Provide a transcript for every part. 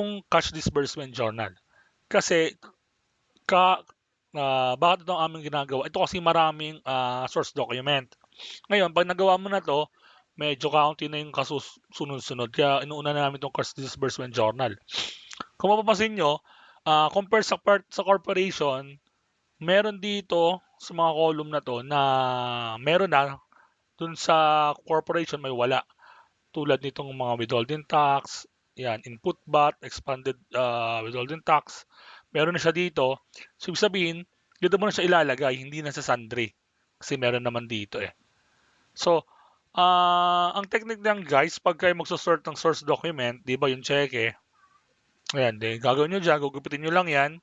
yung cash disbursement journal. Kasi bakit ito ang aming ginagawa? Ito kasi maraming source document. Ngayon, pag nagawa mo na to, medyo kaunti na yung kasusunod-sunod. Kaya inuuna na namin itong cash disbursement journal. Kung mapapansin nyo, compare sa corporation, meron dito sa mga column na to na meron na, dun sa corporation may wala. Tulad nitong mga withholding tax, yan, input VAT, expanded withholding tax, meron na siya dito. So, ibig sabihin, dito mo na siya ilalagay, hindi na sa sundry. Kasi meron naman dito eh. So, ang technique niyan guys, pag kayo magsosort ng source document, di ba yung cheque, ayan, gagawin nyo dyan, gugupitin nyo lang yan.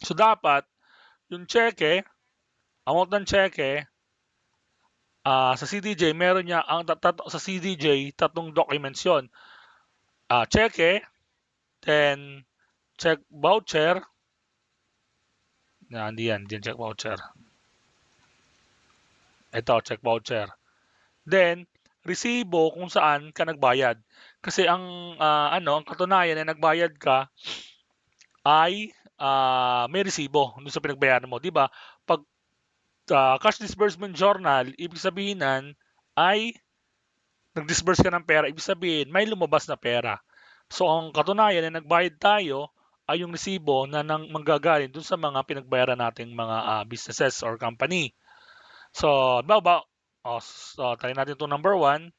So, dapat, yung cheque, amount ng cheque, sa CDJ, meron niya, sa CDJ, tatlong documents yon. Cheque, then check voucher. Hindi yan check voucher. Ito, check voucher. Then, resibo kung saan ka nagbayad. Kasi ang ang katunayan na nagbayad ka ay may resibo doon sa pinagbayaran mo, 'di ba? Pag cash disbursement journal, ibig sabihin ay nag-disburse ka ng pera, ibig sabihin may lumabas na pera. So ang katunayan na nagbayad tayo ay yung resibo na manggagaling dun sa mga pinagbayaran nating mga businesses or company. So, baba, tayo natin itong number 1.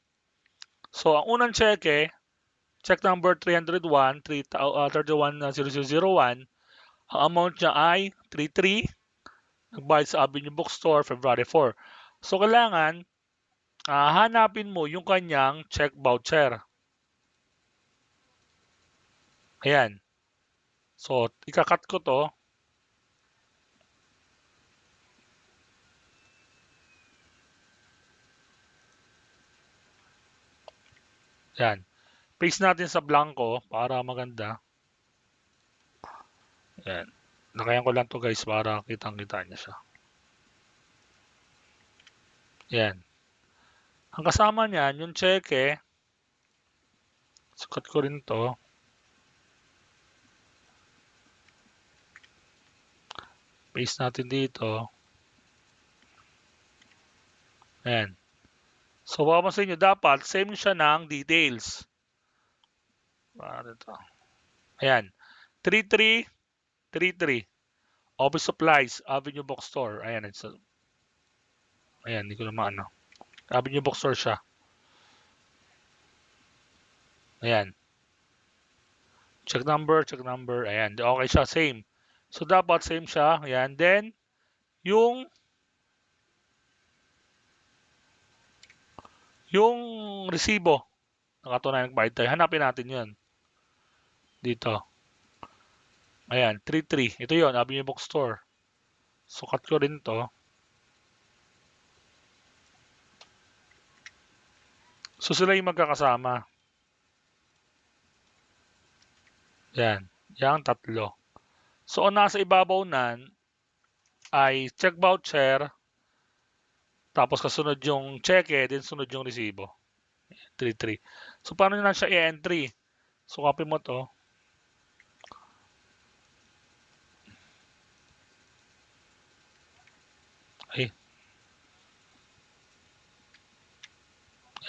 So, ang unang cheque, check number 301, 310001, ang amount niya ay 33, nagbayad sa Avenue Bookstore, February 4. So, kailangan, hanapin mo yung kanyang check voucher. Ayan. So, ikakat ko to. Ayan. Paste natin sa blanco para maganda. Ayan. Nakayan ko lang to guys para kitang-kita niya siya. Ayan. Ang kasama niyan, yung cheque, sukat ko rin to. Paste natin dito. Ayan. So, mapapansin nyo, dapat same siya ng details. Para ito. Ayan. 3333. Office Supplies, Avenue Bookstore. Ayan. Ayan, hindi ko naman ano. Avenue Bookstore siya. Ayan. Check number. Ayan. Okay siya, same. So, dapat same siya. Ayan. Then, yung resibo. Nakatunayan nagbayad tayo. Hanapin natin yun. Dito. Ayan. 33. Ito yun. Avenue Bookstore. Sukat ko rin to. So, sila yung magkakasama. Yan. Yang tatlo. So, ang nasa ibabaw nan ay check voucher, tapos kasunod yung cheque, then sunod yung resibo. 33. So, paano na siya i-entry? So, copy mo to. Ay.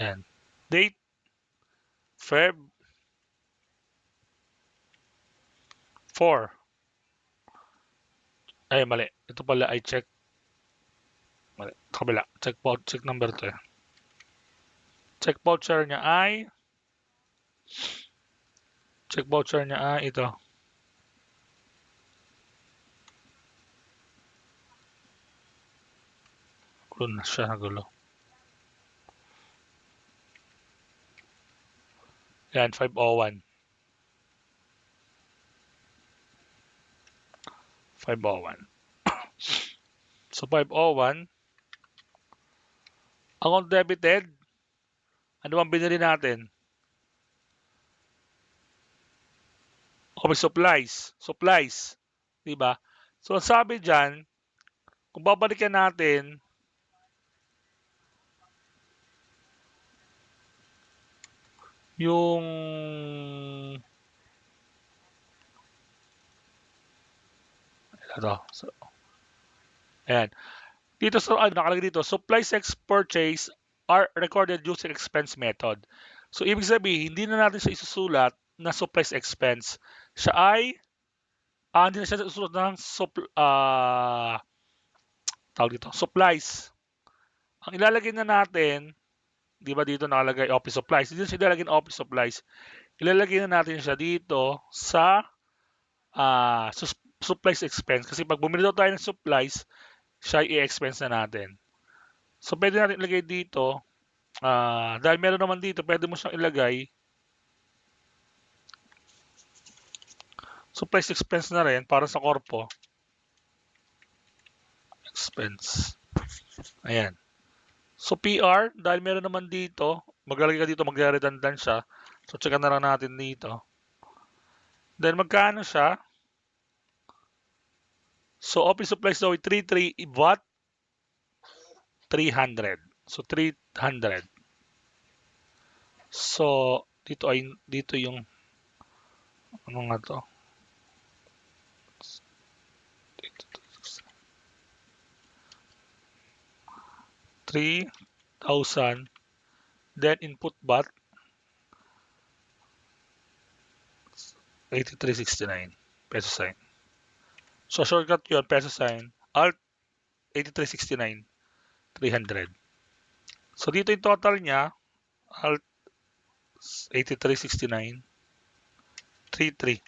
Ayan. Date. Feb. 4. Ay, mali. Ito pala ay check. Mali. Kabila. Check number to. Check voucher niya ay ito. Gulo na siya. Gulo. Yan, 501. 501. So, 501. Account debited. Ano bang binili natin? Office supplies. Supplies. Diba? So, sabi dyan, kung babalikan natin, yung Ito. So, ayan. Dito sa nakalagay dito, supplies purchase are recorded using expense method. So ibig sabihin, hindi na natin siya isusulat na supplies expense. Siya ay hindi na siya isusulat ng tawag dito, supplies. Ang ilalagay na natin, di ba dito nakalagay office supplies? Hindi na siya ilalagay ng office supplies. Ilalagay na natin siya dito sa supplies expense. Kasi pag bumili daw tayo ng supplies, siya i-expense na natin. So pwede natin ilagay dito, dahil meron naman dito, pwede mo siyang ilagay supplies expense na rin para sa corpo. Expense. Ayan. So PR, dahil meron naman dito, maglalagay ka dito, magre-redundant siya. So checkan na lang natin dito. Then magkano siya? So office supplies daw ay 33 what? 300. So 300. So dito yung ano nga to? 3,000. Then input BAT 8369 peso sign. So shortcut yun, peso sign, alt 8369, 300. So dito yung total niya, alt 8369, 33.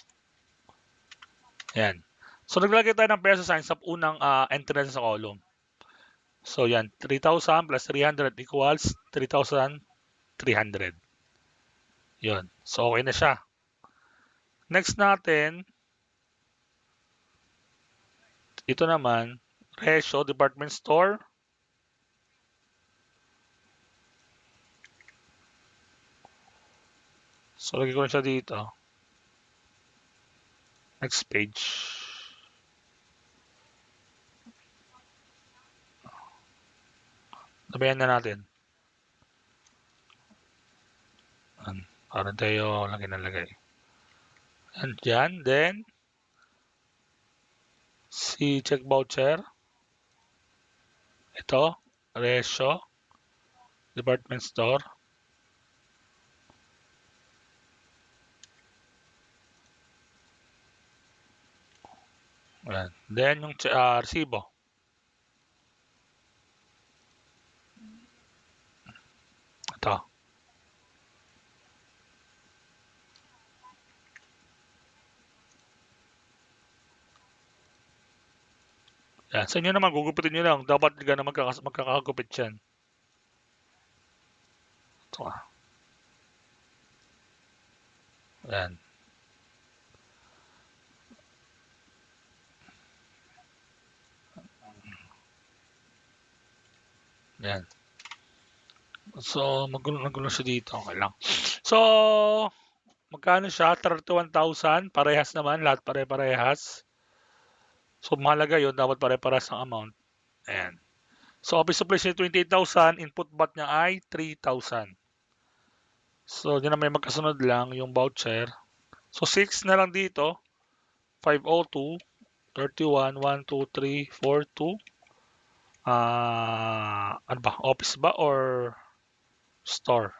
Yan. So naglagay tayo ng peso sign sa unang entry sa column. So yan, 3,000 plus 300 equals 3,300. Yun. So okay na siya. Next natin, ito naman, ratio, department store. So lagay ko na siya dito. Next page. Nabayan na natin. Para tayo lagay na lagay. And dyan, then, si check voucher. Ito, ratio, department store. Ayan. Then, yung resibo. Ito. Yan. Sa inyo naman, gugupitin nyo lang. Dapat na magkakagupit yan. Ito. Yan. Yan. So, magulo siya dito. Okay lang. So, magkano siya? 31,000. Parehas naman. Lahat pare-parehas. So, mahalaga yun. Dapat pare-parehas ang amount. Ayan. So, office supplies niya 28,000. Input BAT niya ay 3,000. So, yun na may magkasunod lang yung voucher. So, 6 na lang dito. 502, 31, 1, 2, 3, 4, 2. Ano ba? Office ba or store?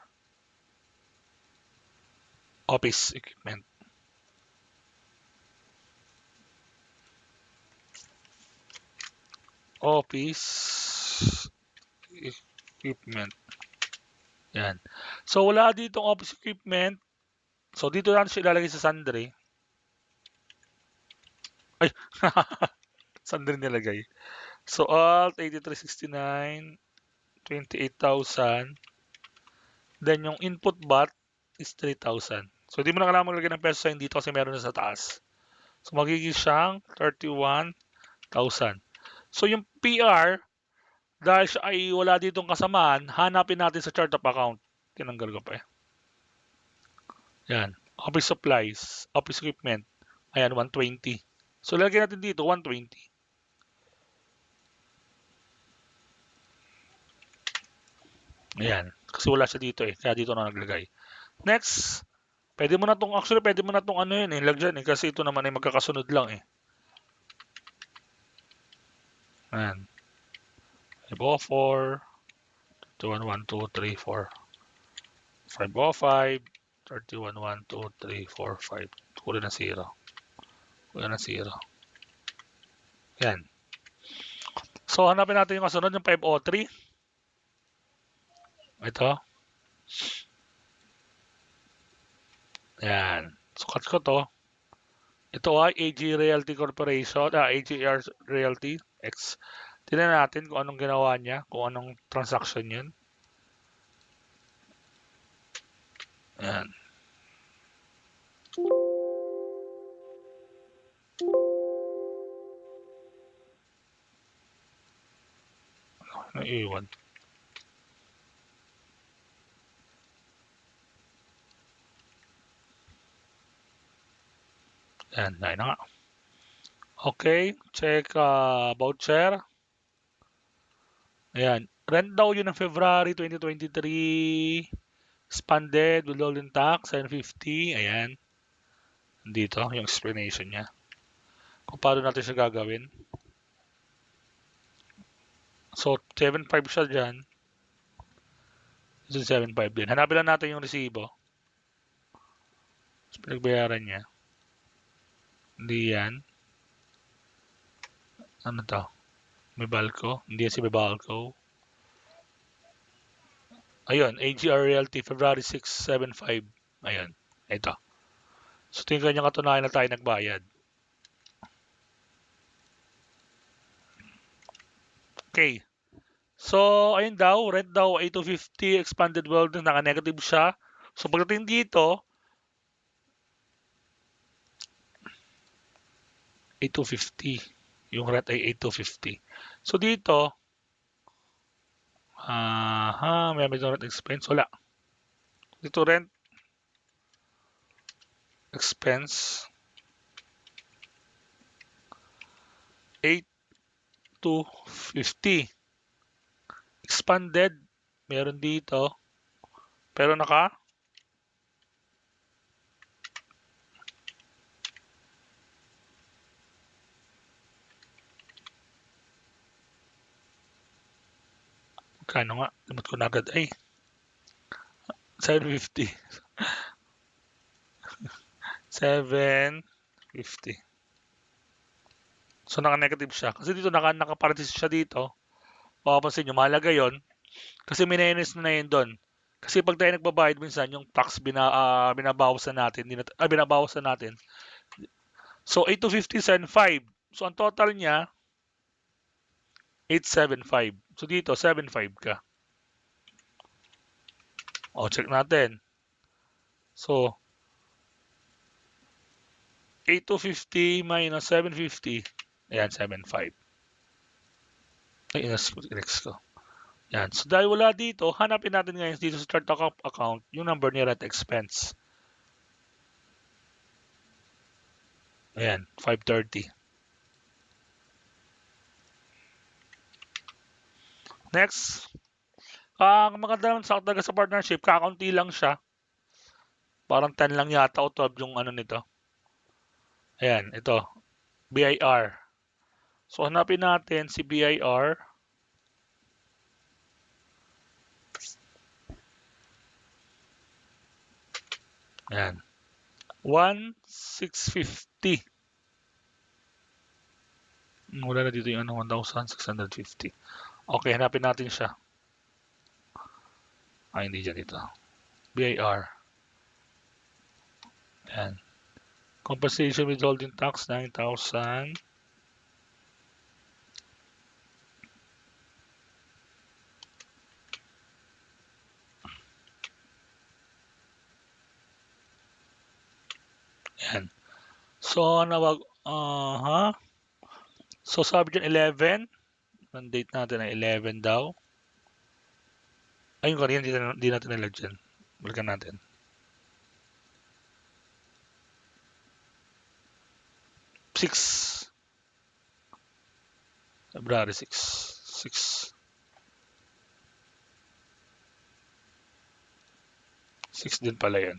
Office equipment. Office equipment. Yan. So, wala ditong office equipment. So, dito natin siya ilalagay sa sundry. Ay, sundry nilagay. So, alt 8369, 28,000. Then, yung input BAT is 3,000. So, di mo na kailangan maglagay ng peso sign dito kasi meron na sa taas. So, magiging siyang 31,000. So, yung PR, dahil siya ay wala ditong kasamaan, hanapin natin sa chart of account. Tinanggal ko pa eh. Yan. Office supplies, office equipment. Ayan, 120. So, lagyan natin dito, 120. Ayan. Kasi wala siya dito eh. Kaya dito na naglagay. Next, pwede mo na tong ano yun eh, lagyan eh. Kasi ito naman ay magkakasunod lang eh. Ayan. 504, 31, 1, 2, 3, 4. 505, 31, 1, 2, 3, 4, 5. Kunin na 0. Kunin na 0. Yan. So, hanapin natin yung kasunod, yung 503. Ito. Yan. Sukat ko to. Ito ay AG Realty Corporation, AGR Realty X. Tingnan natin kung anong ginawa niya, kung anong transaction yun. Yan. Naiiwan. Yan, na nga. Okay, check voucher. Ayan. Rent daw yun ng February 2023. Expanded with all-in tax, 750. Ayan. Dito, yung explanation niya. Kung paano natin siya gagawin. So, 7.5 siya dyan. Ito 7.5 din. Hanapin lang natin yung resibo. So, pinagbayaran niya. Hindi yan. Ano to? May balko? Hindi yan si may balko. Ayun, AGR Realty, February 675. Ayun, ito. So, tingin ko niyang katunayan na tayo nagbayad. Okay. So, ayun daw, rent daw, 8,250, expanded world, naka-negative siya. So, pagdating dito, 8,250. Yung rent ay 8,250. So, dito, may rent expense. Wala. Dito rent expense 8,250. Expanded, meron dito. Pero kano nga? Limot ko na agad. Ay, 750. 750. So, naka-negative siya. Kasi dito, naka-parenthesis siya dito. Mapapansin nyo, mahalaga yon. Kasi minenus na yun doon. Kasi pag tayo nagbabayad minsan, yung tax binabawasan natin. Binabawasan natin. So, 8,250, 7,500. So, ang total niya, 875. So, dito, 75 ka. O, check natin. So, 8,250 minus 750. Ayan, 75. Ay, inex ko. Yan. So, dahil wala dito, hanapin natin ngayon dito sa chart account yung number ni rent expense. Ayan, 530. Next, ang maganda naman sa talaga sa partnership, kakaunti lang siya. Parang 10 lang yata o 12 yung ano nito. Ayan, ito. BIR. So, hanapin natin si BIR. Ayan. 1,650. Wala na dito yung ano, 1,650. Okay, hanapin natin siya. Ay, hindi dyan ito. BIR. Ayan. Compensation withholding tax, 9,000. Ayan. So, So, sabi dyan 11. Ang date natin ay 11 daw. Ayun kanina, hindi natin nilagyan. Balikan natin. February 6. 6 din pala yan.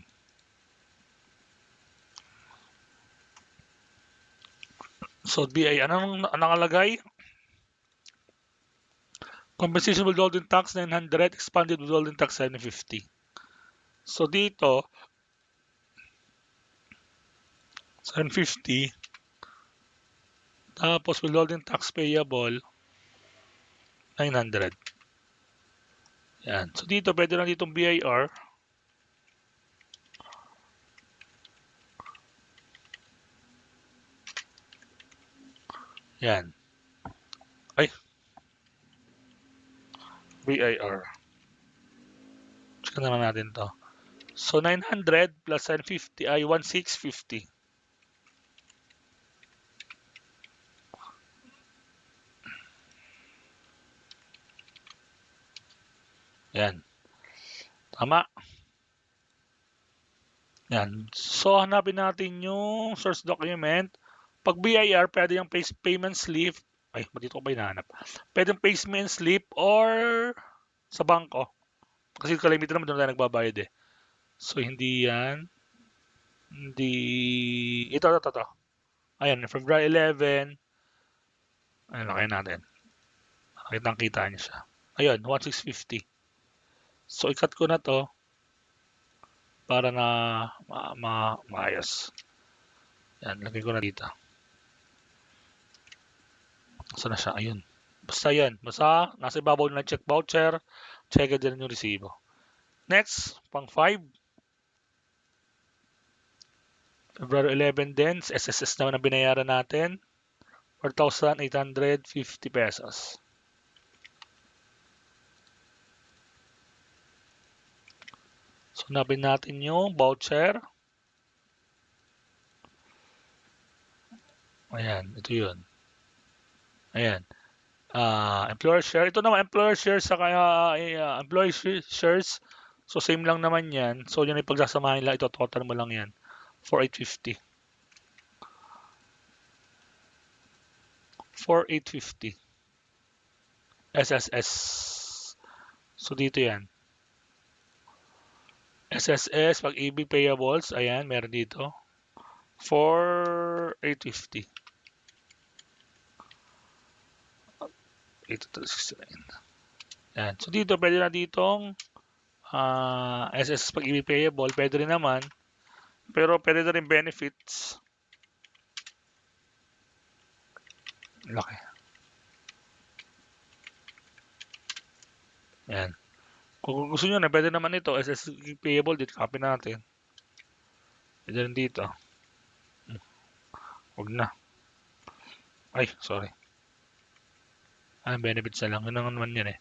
So, BI, anong nakalagay? Compensation withholding tax 900, expanded withholding tax 750. So dito, 750, tapos withholding tax payable 900. Yan. So dito, pwede na ditong BIR. Yan. Ay, BIR. Check naman natin to. So 900 plus 750 ay 1650. Yan. Tama. Yan. So hanapin natin yung source document. Pag BIR, pwede yung payment slip. Ay, dito ko ba hinahanap? Pwede yung payment slip or sa bangko. Kasi kalimitan naman doon tayo nagbabayad eh. So hindi yan. Hindi. Ito. Ayan, February 11. Ayan, laki natin. Kita niya siya. Ayun, 1650. So, ikat ko na to para na maayos. Yan, lagay ko na dito. Saan na siya? Ayun. Basta yan. Basta, nasa ibabaw na check voucher. Check din yung resibo. Next, pang 5. February 11 din. SSS naman ang binayaran natin. 4,850 pesos. So, nabin natin yung voucher. Ayan, ito yun. Ayan. Employer share. Ito naman, employer shares sa employee shares. So, same lang naman yan. So, yun ay pagsasamahin lang. Ito, total mo lang yan. 4,850. 4,850. SSS. So, dito yan. SSS, pag-ibig payables, ayan, meron dito. 4,850. 8,369. Yan. So, dito, pwede na ditong SSS pag-ibig payable. Pwede rin naman. Pero pwede na rin benefits. Laki. Yan. Kung gusto nyo na, pwede naman ito. SSS payable, dito copy natin. Pwede rin dito. Huwag na. Ay, sorry. Benefits na lang. Yun naman yan eh.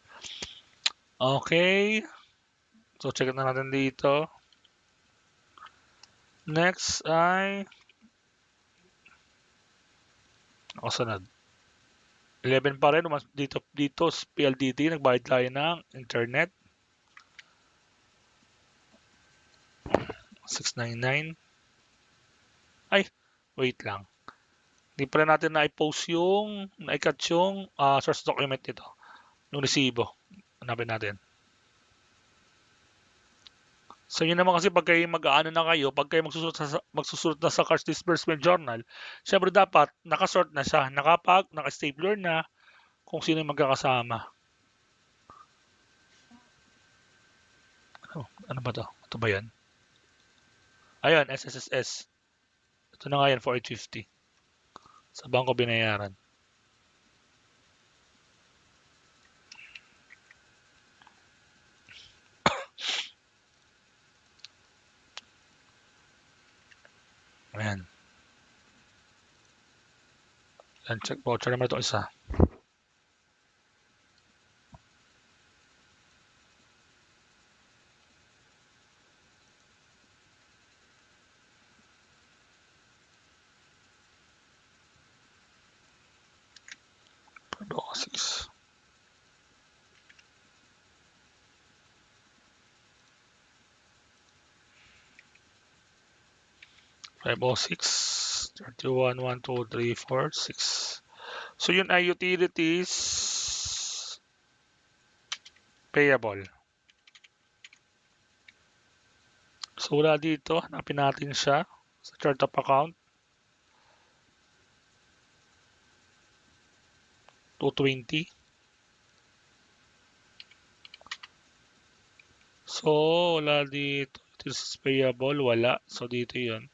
Okay. So, check na natin dito. Next ay sunod. 11 pa rin. Dito PLDT. Nagbayad tayo ng internet. 699. Ay, wait lang. Hindi pa rin natin na-post yung na-cut yung source document nito. Yung resibo. Hanapin natin. So yun naman kasi pag kayo mag-aano na kayo, pag kayo magsusulat na sa cash disbursement journal, syempre dapat nakasort na siya, naka-stapler na kung sino yung magkakasama. Ano ba to? Ito ba yan? Ayun, SSS. Ito na nga yan, 4,850. Sa bangko binayaran. Ayan. Yan, check voucher naman ito isa. Pardon, 6. Five oh six 31 1 2 3 4 6. So yun ay utilities payable. So wala dito, hanapin natin siya sa chart of account. 220. wala dito. This is payable, wala. So, dito yun.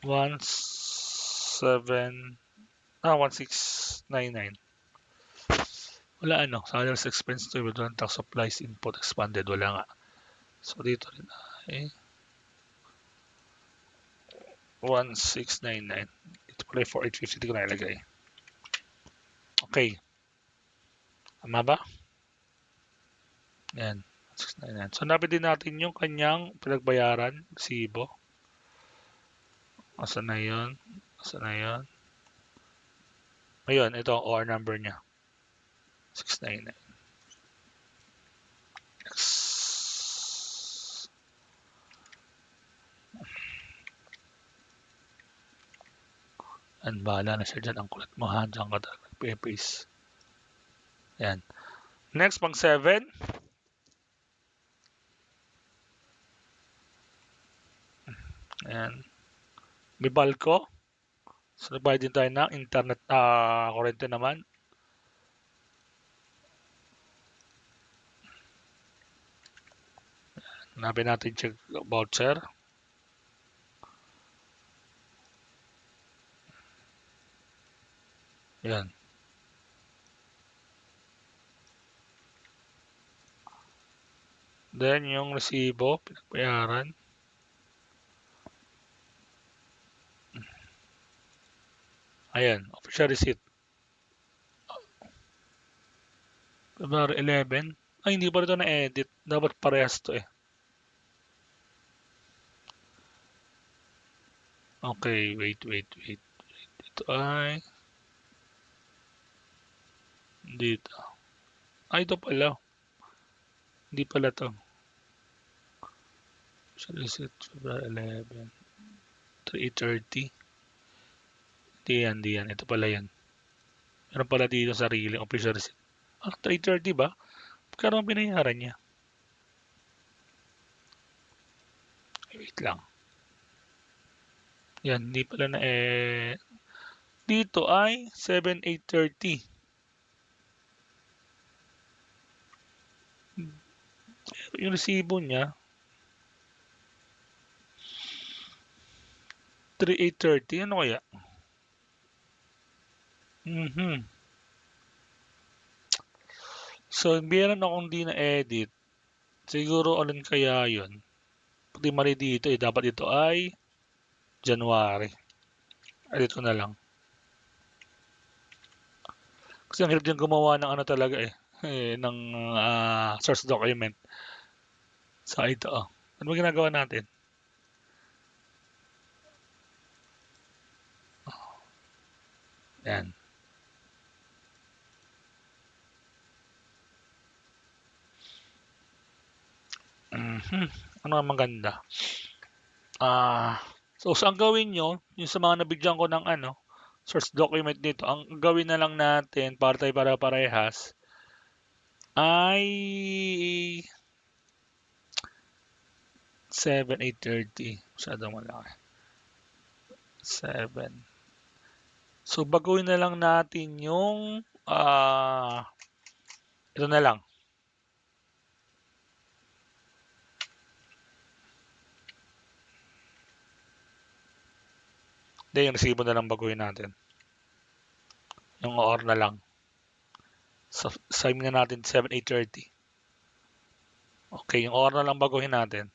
1699. Wala ano, salaries expense to withdrawn tax supplies input expanded, wala nga. So, dito rin ay 1699. Ito pala yung 4850 ko nalagay. Okay. Tama ba? Yan. 1699. So, napit din natin yung kanyang pinagbayaran, resibo. Asa na yun? Asa na yun? Ayun, ito ang OR number niya. 699. Next. Yan, bahala na siya dyan. Ang kulit mo ha. Diyan ka talaga nagpe-paste. Yan. Next, pang 7. Ayan. May balko. So, nagbayad din tayo ng internet, kurente naman. Hanapin natin check voucher. Yan. Then, yung resibo, pinagbayaran. Ayan, official receipt. February 11. Ay, hindi pa rin ito na-edit. Dapat parehas to eh. Okay, wait. Ito ay... Dito. Ay, ito pala. Hindi pala to. Official receipt, February 11. 3:30. Di yan. Ito pala yan. Meron pala dito sarili official receipt. 3:30 ba? Magkano ang binayaran niya? Wait lang. Yan, hindi pala na dito ay 7:8:30. Yung resibo niya 3:8:30. Ano kaya? So, meron akong di na-edit. Siguro alin kaya yun? Pati mali dito eh. Dapat ito ay January. Edit ko na lang. Kasi ang hirap din gumawa ng ano talaga eh. Ng source document. So, ito oh. Ano ba ginagawa natin? Yan. Ano ang maganda? So ang gawin nyo, yung sa mga nabigyan ko ng source document dito, ang gawin na lang natin para tayo para-parehas ay 7:8:30. Masyadong malaki. 7. So baguhin na lang natin yung ito na lang. Hindi, yung resibo na lang baguhin natin. Yung OR na lang. So, sign na natin 7:8:30. Okay, yung OR na lang baguhin natin.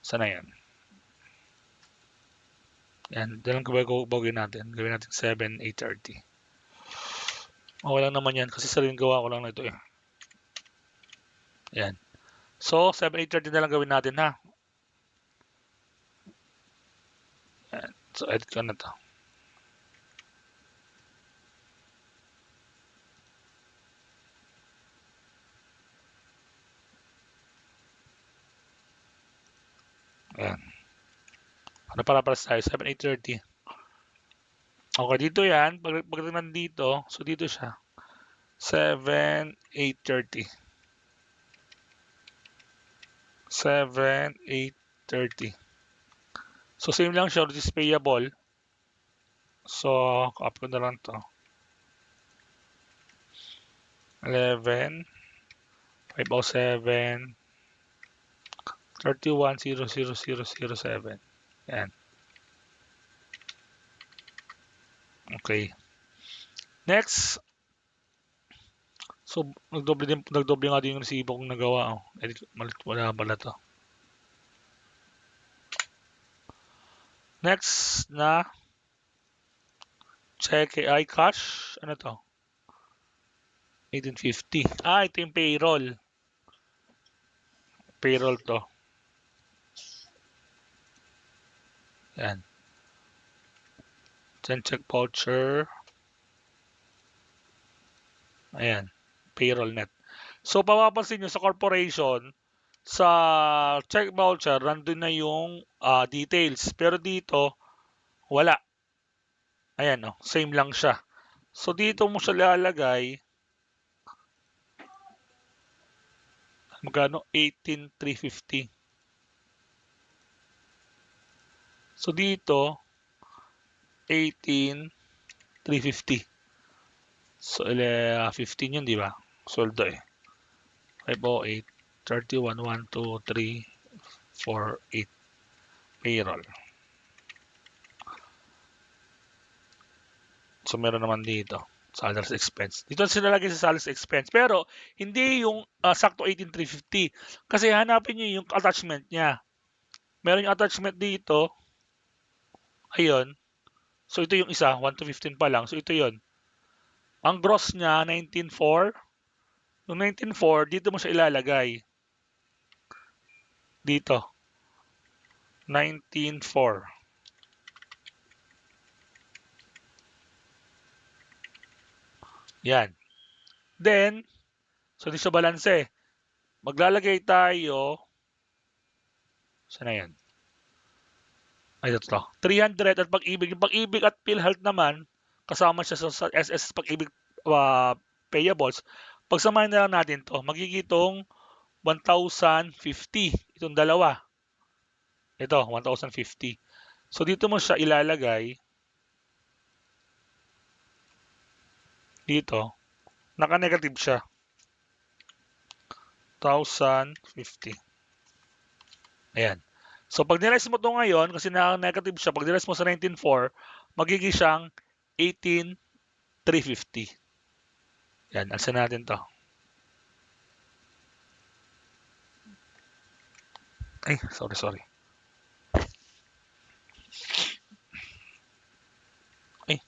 Sana yan? Yan, dalang baguhin natin. Gawin natin 7:8:30. Okay lang naman yan kasi sariling gawa ko lang na ito eh. Yan. So, 7:8:30 na lang gawin natin ha. Yan. So, edit ko na to. Ayan. Ano para tayo? 7:8:30. Okay, dito yan. Pagdating nandito, so dito siya. 7:8:30. 7:8:30. So, same lang siya. This is payable. So, copy ko na lang to. 11. 507 31 00007. Yan. Okay. Next. So, nagdoble nga din yung resibo kong nagawa. Oh. Wala pala to. Next na check iCash. Ano to? 1850. Ito yung payroll. Payroll to. Yan. Then check voucher. Ayan. Payroll net. So, papapansin nyo sa corporation, sa check voucher, nandun na yung details. Pero dito, wala. Ayan, oh, same lang siya. So, dito mo siya lalagay. Magkano? 18,350. So, dito, 18,350. So, 15 yun, di ba? Sweldo eh. 508, 31, 1, 2, 3, 4, 8. Payroll. So, meron naman dito. Salaries expense. Dito sinalagay sa salaries expense. Pero, hindi yung sakto 18,350. Kasi hanapin nyo yung attachment niya. Meron yung attachment dito. Ayun. So, ito yung isa. 1 to 15 pa lang. So, ito yon. Ang gross niya, 19,400. Yung 19,400, dito mo siya ilalagay. Dito. 19,400. Yan. Then, so di siya balanse. Maglalagay tayo. Saan na yan? Ay, ito. 300 at pag-ibig. Yung pag-ibig at PhilHealth naman, kasama siya sa SS pag-ibig payables. Pagsamahin na lang natin to. Magigitong 1,050. Itong dalawa. Ito, 1,050. So, dito mo siya ilalagay. Dito. Naka-negative siya. 1,050. Ayan. So, pag nilais mo ito ngayon, kasi naka-negative siya, pag nilais mo sa 19,400, magiging siyang 18,350. Yan, alsan natin to. Ay, sorry. Ay.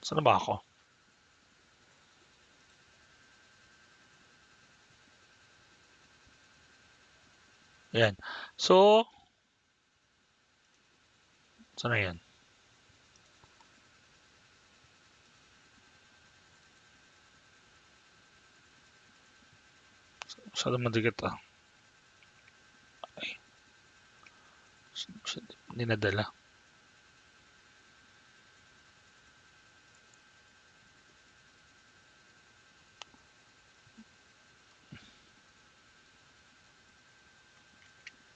Saan na ba ako? Ayan. So, saan na yan? Masyado madikit ah. Ay. Hindi nadala.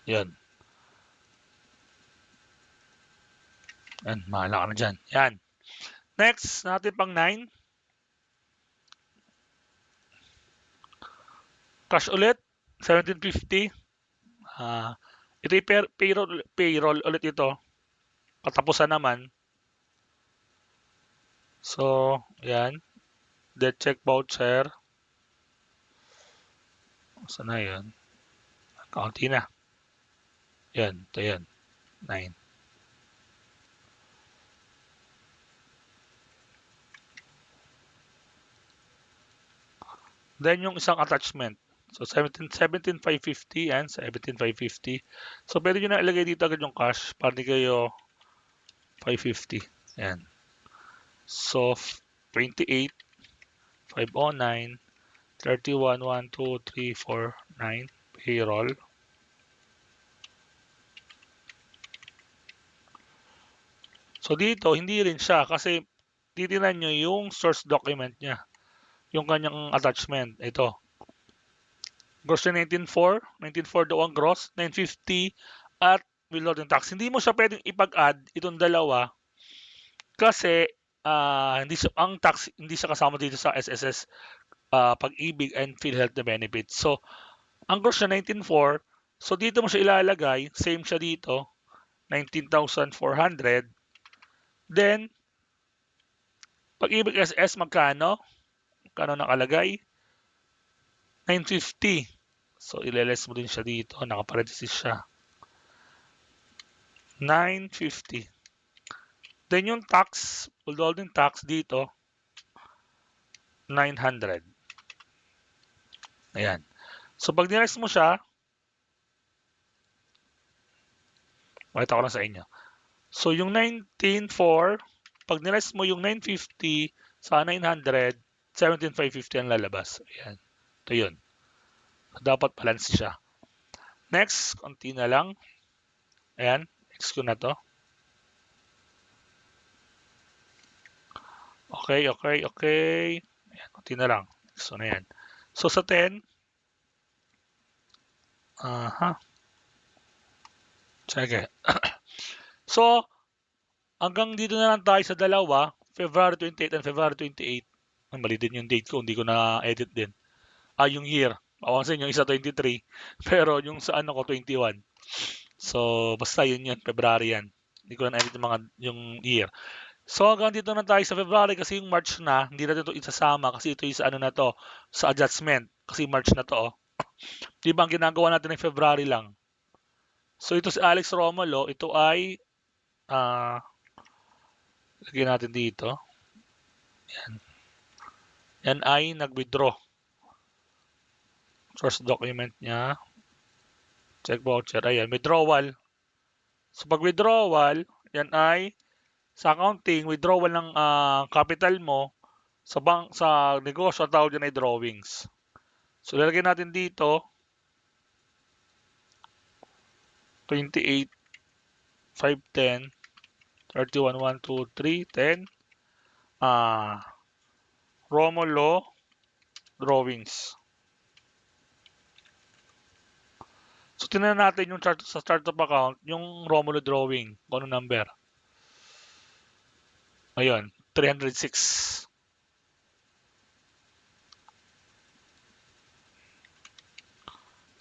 Yan. Yan, mahala ka na dyan. Yan. Next, natin pang 9. Cash ulit, 1750. Ito yung payroll ulit ito. Katapusan naman. So, yan. Debt check voucher. Saan na yun? Kaunti na. Yan, ito yan. 9. Then yung isang attachment. So 17,550 and 17,550. So pwede nyo na ilagay dito agad yung cash para di kayo 550. Yan. So 28, 509, 31, 1, 2, 3, 4, 9. Payroll. So dito, hindi rin siya kasi titinan nyo yung source document niya. Yung kanyang attachment. Ito. Gross na 19,400. 19,400 daw ang gross. 950 at withholding tax. Hindi mo siya pwedeng ipag-add itong dalawa kasi ang tax hindi siya kasama dito sa SSS, Pag-ibig and PhilHealth na benefits. So, ang gross niya 19,400. So, dito mo siya ilalagay. Same siya dito. 19,400. Then, Pag-ibig SS magkano? Magkano nakalagay? 950. So, ileles mo din siya dito. Nakaparenthesis siya. 950. Then, yung tax, withholding tax dito, 900. Ayan. So, pag niles mo siya, makita ko lang sa inyo. So, yung 19,400, pag niles mo yung 950 sa 900, 17,550 ang lalabas. Ayan. Ito yun. Dapat balance siya. Next, konti na lang. Ayan. Next ko na to. Okay. Ayan, konti na lang. So, na yan. So, sa 10, sige. So, hanggang dito na lang tayo sa dalawa, February 28 and February 28. Ang mali din yung date ko, hindi ko na-edit din. Yung year. Awansin yung isa 23, pero yung sa ano ko 21. So, basta yun, February yan. Hindi ko na-edit yung year. So, hanggang dito na tayo sa February kasi yung March na, hindi natin ito isasama kasi ito yung sa ano na to, sa adjustment. Kasi March na to, oh. Di ba ang ginagawa natin ng February lang? So, ito si Alex Romulo, ito ay, lagyan natin dito. Yan. Yan ay nag-withdraw. Source document niya. Check voucher. Ayan, withdrawal. So, pag withdrawal, yan ay sa accounting, withdrawal ng capital mo sa bank, sa negosyo, tawag yan ay drawings. So, lalagyan natin dito 28, 5, 10, 31, 1, 2, 3, 10. Romulo drawings. So, tingnan natin yung chart sa chart of account, yung Romulo drawing, kung ano number. Ayun, 306.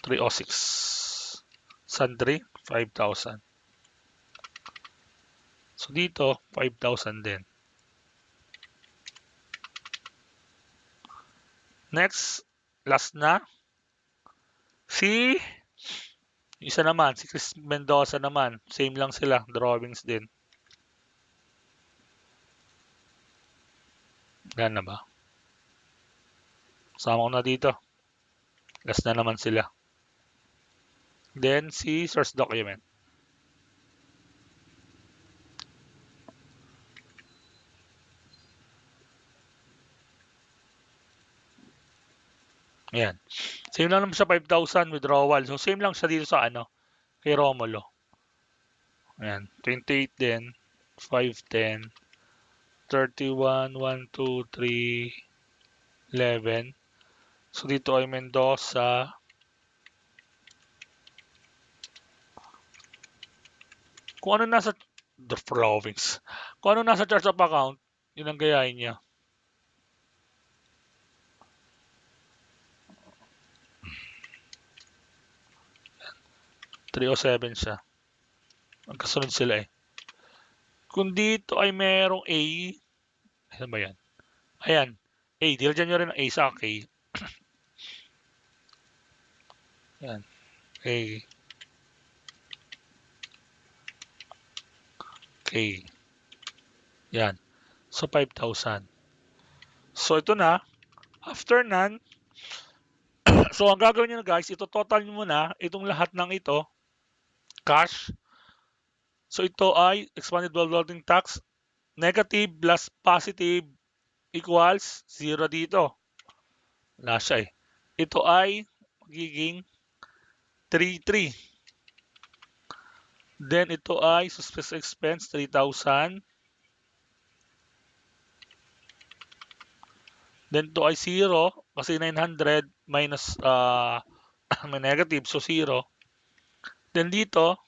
306. Sundry, 5,000. So, dito, 5,000 din. Next, last na. Si isa naman, si Chris Mendoza naman. Same lang sila, drawings din. Yan na ba? Sama ko na dito. Last na naman sila. Then, si source document. Ayan. Same lang naman siya, 5,000 withdrawal. So, same lang siya dito sa ano, kay Romulo. Ayan. 28 din. 5, 10. 31, 1, 2, 3, 11. So, dito ay Mendoza. Kung ano nasa the drawings. Kung ano nasa chart of account, yun ang gayahin niya. 307 siya. Magkasunod sila eh. Kung dito ay merong A, ano ba yan? Ayan, A. Dilagyan nyo rin ang A sa K. Ayan, A. K. Yan. So, 5,000. So, ito na. After nan, so, ang gagawin nyo na guys, ito total nyo muna, itong lahat ng ito, cash. So, ito ay expanded withholding tax, negative plus positive equals 0 dito. Wala siya eh. Ito ay magiging 3,300. Then, ito ay suspicious expense, 3,000. Then, ito ay 0 kasi 900 minus may negative, so 0. Then, dito,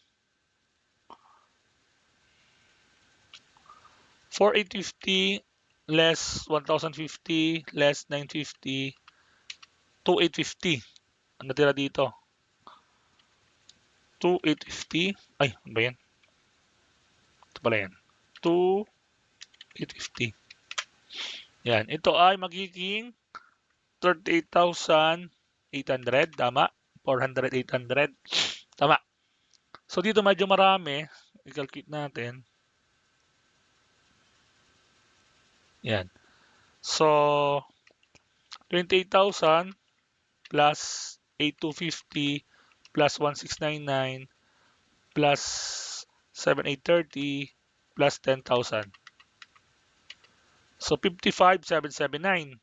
4,850 less 1,050, less 950, 2,850. Ang natira dito, 2,850. Ay, ano ba yan? Ito pala yan. 2,850. Yan. Ito ay magiging 38,800. Tama? 400, 800. Tama. So, dito medyo marami. I-calculate natin. Yan. So, 28,000 plus 8,250 plus 1,699 plus 7,830 plus 10,000. So, 55,779.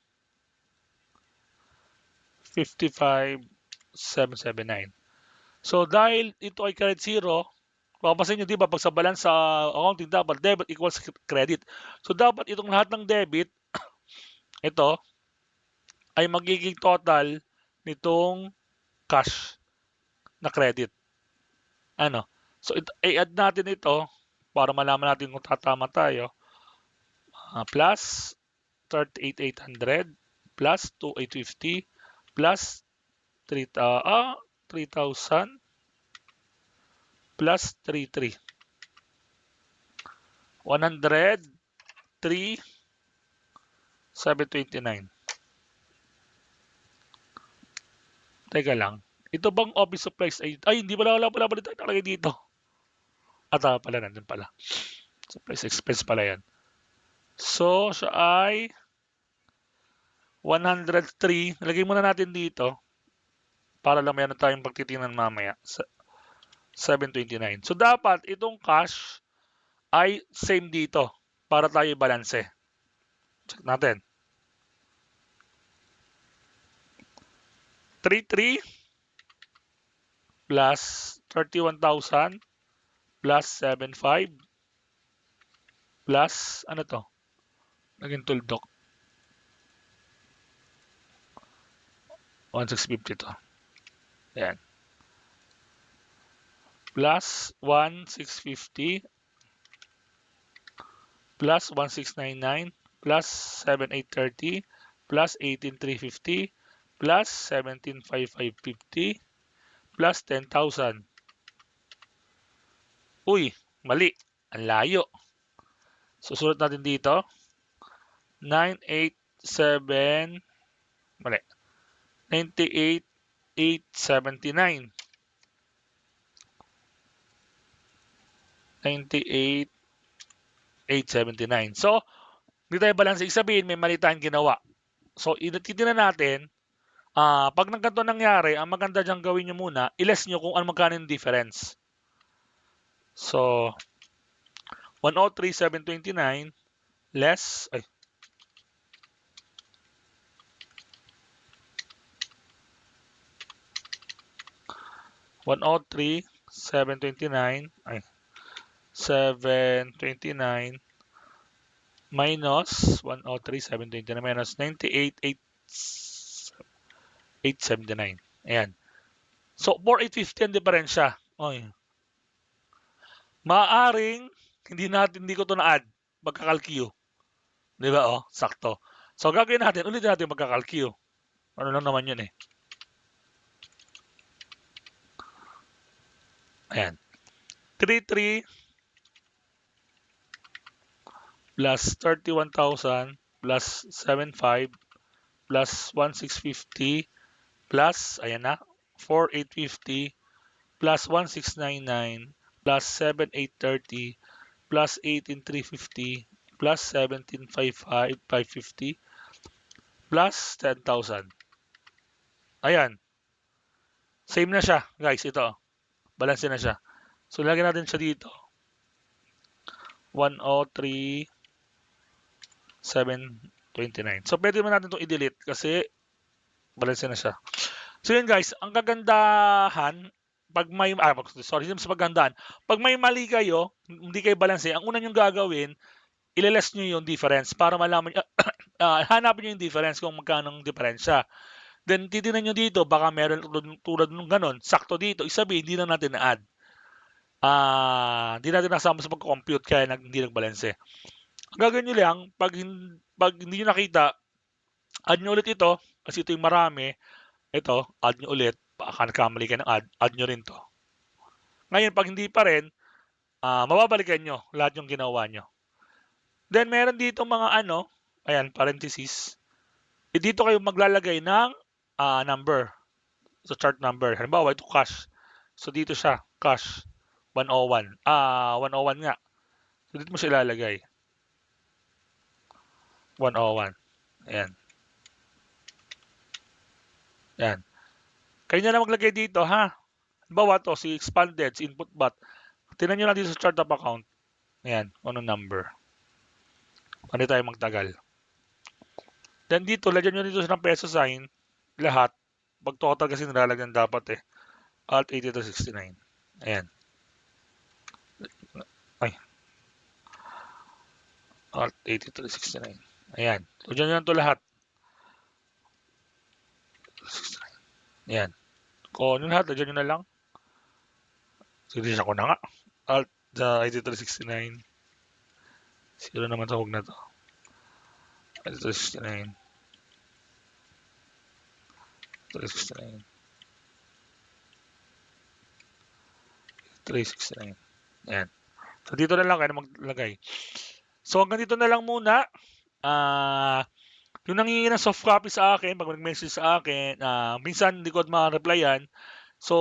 55,779. So, dahil ito ay credit zero, mapapansin nyo, di ba, pag sa balance sa accounting, dapat debit equals credit. So, dapat itong lahat ng debit, ito, ay magiging total nitong cash na credit. Ano? So, i-add natin ito para malaman natin kung tatama tayo. Plus 38,800 plus 2,850 plus 3,000 plus 33. 103,729. Teka lang. Ito bang office supplies ay hindi pala, wala tayo nakalagay dito. At pala, nandun pala. Supplies expense pala yan. So, siya ay 103. Nalagay muna natin dito para lang meron tayong pagtitingnan mamaya. 729. So, dapat itong cash ay same dito para tayo balanse. Check natin. 33 plus 31,000 plus 75 plus ano to? Naging tuldok. 1,650 to. Ayan. Plus 1,650 plus 1,699 plus 7,830 plus 18,350 plus 17,550 plus 10,000. Uy, mali. Ang layo. Susulat natin dito. 987 mali. 98,879. 98,879. So, hindi tayo balance. Ibig sabihin, may mali tayong ginawa. So, titignan natin, pag nagkanto nangyari, ang maganda dyan gawin nyo muna, i-less nyo kung ano magkano yung difference. So, 103,729 less, 103,729 729 minus 103,729 minus 98,879. Ayan. So, 4,850 ang diferensya. Oy. Maaring hindi ko to na-add. Magkakalkyo. Di ba? Oh, sakto. So, gagawin natin. Ulitin natin magkakalkyo. Ano lang naman yun eh. Ayan. 33 plus 31,000 plus 75 plus 1,650 plus, ayan na, 4,850 plus 1,699 plus 7,830 plus 18,350 plus 17,550 plus 10,000. Ayan. Same na siya, guys. Ito. Balance na siya. So, lagyan natin siya dito. 103,729. So, pwede naman natin itong i-delete kasi balance na siya. So, yun guys. Ang kagandahan, pag may, sorry, sa pagandaan. Pag may mali kayo, hindi kayo balance, ang una nyong gagawin, ileless nyo yung difference para malaman, hanapin nyo yung difference kung magkano ang diferensya. Then, titignan nyo dito, baka meron tulad nung ganon, sakto dito, isabi, hindi na natin na-add. Hindi natin nasama sa pag-compute kaya hindi nagbalanse. Gagawin nyo lang, pag Pag hindi nyo nakita, add nyo ulit ito, kasi ito yung marami. Ito, add nyo ulit. Baka nagkamali ka ng add nyo rin to. Ngayon, pag hindi pa rin, mababalikan nyo lahat yung ginawa nyo. Then, meron dito mga ayan, parenthesis. Dito kayo maglalagay ng number. So, chart number. Halimbawa, ito cash. So, dito siya, cash. 101. 101 nga. So, dito mo siya ilalagay. 101. Ayan. Ayan. Kayo na lang maglagay dito, ha? Halimbawa to, si expanded, si input bot. Tingnan nyo lang dito sa chart of account. Ayan, ano number. Hindi tayo magtagal. Then dito, lagyan nyo dito ng peso sign. Lahat. Pag total kasi nilalagyan dapat Alt 8269. Ayan. Ay. Alt 8369. Ayan. So, dyan nyo to lahat. 69. Ayan. Kung yun lahat, lagyan nyo na lang. Sige, ako na nga. Alt 8369. Zero naman tawag na to. 8369. 369. 369. Ayan. So, dito na lang kayo maglagay. So, hanggang dito na lang muna. Yung nangingi ng soft copy sa akin, pag nag-message sa akin, minsan hindi ko ma-replyan. So,